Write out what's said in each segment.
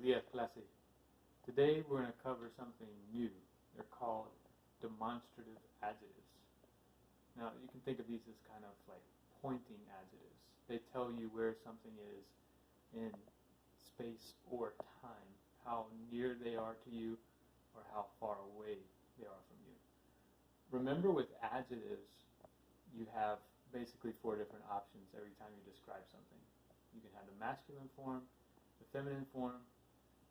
días, clase. Today we're going to cover something new. They're called demonstrative adjectives. Now, you can think of these as kind of like pointing adjectives. They tell you where something is in space or time, how near they are to you or how far away they are from you. Remember, with adjectives, you have basically 4 different options every time you describe something. You can have the masculine form, the feminine form,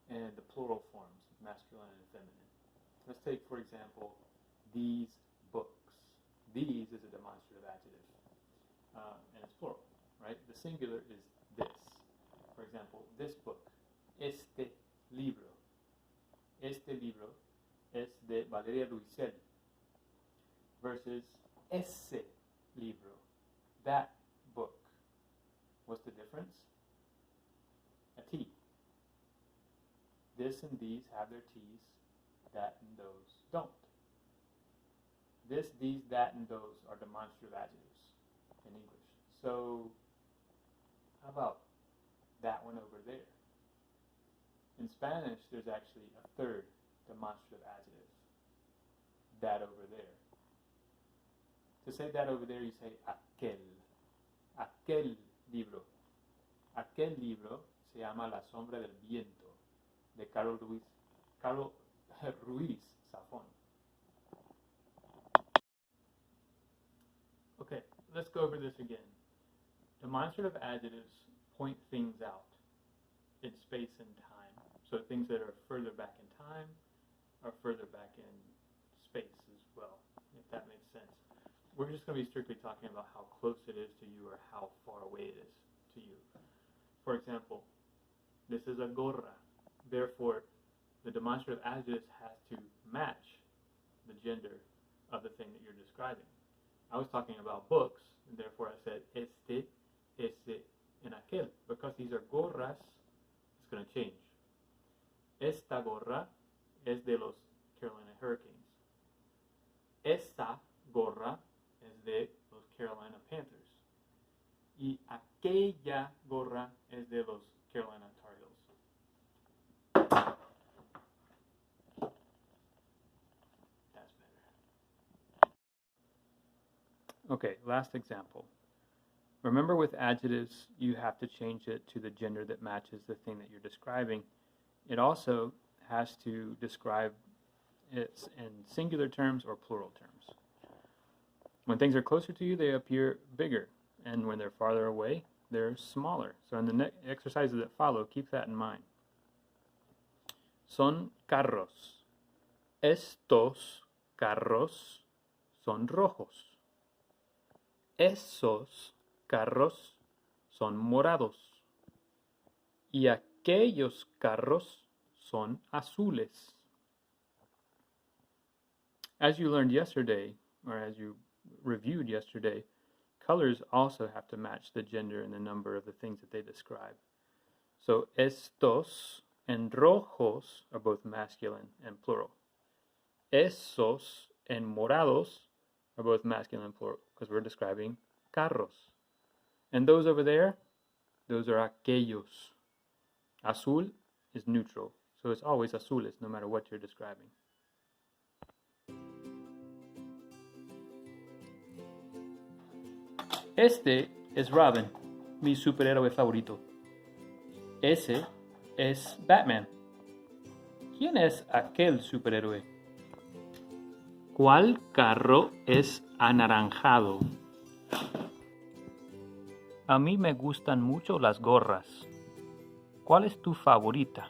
and the plural forms, masculine and feminine. Let's take, for example, these books. These is a demonstrative adjective, and it's plural, right? The singular is this. For example, this book, este libro. Este libro es de Valeria Luisel versus ese libro, that book. What's the difference? A T. This and these have their T's, that and those don't. This, these, that, and those are demonstrative adjectives in English. So, how about that one over there? In Spanish, there's actually a third demonstrative adjective, that over there. To say that over there, you say aquel. Aquel libro. Aquel libro se llama La sombra del viento, de Carol Ruiz Zafón. Okay, let's go over this again. Demonstrative adjectives point things out in space and time. So things that are further back in time are further back in space as well, if that makes sense. We're just going to be strictly talking about how close it is to you or how far away it is to you. For example, this is a gorra. Therefore, the demonstrative adjective has to match the gender of the thing that you're describing. I was talking about books, and therefore I said este, ese, and aquel. Because these are gorras, it's going to change. Esta gorra es de los Carolina Hurricanes. Esta gorra es de los Carolina Panthers. Y aquella gorra es de los Carolina Tar Heels. That's better. Okay, last example. Remember, with adjectives, you have to change it to the gender that matches the thing that you're describing. It also has to describe it in singular terms or plural terms. When things are closer to you, they appear bigger. And when they're farther away, they're smaller. So in the exercises that follow, keep that in mind. Son carros. Estos carros son rojos. Esos carros son morados. Y aquellos carros son azules. As you learned yesterday, or as you reviewed yesterday, colors also have to match the gender and the number of the things that they describe. So estos and rojos are both masculine and plural. Esos and morados are both masculine and plural because we're describing carros. And those over there, those are aquellos. Azul is neutral, so it's always azules no matter what you're describing. Este es Robin, mi superhéroe favorito. Ese es Batman. ¿Quién es aquel superhéroe? ¿Cuál carro es anaranjado? A mí me gustan mucho las gorras. ¿Cuál es tu favorita?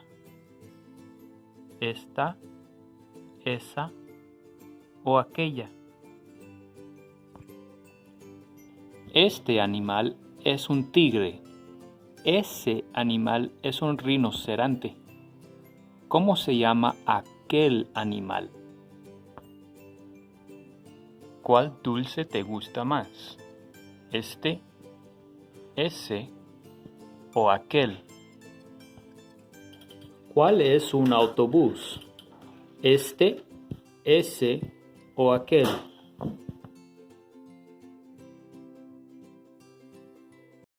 ¿Esta, esa o aquella? Este animal es un tigre. Ese animal es un rinoceronte. ¿Cómo se llama aquel animal? ¿Cuál dulce te gusta más? ¿Este, ese o aquel? ¿Cuál es un autobús? ¿Este, ese o aquel?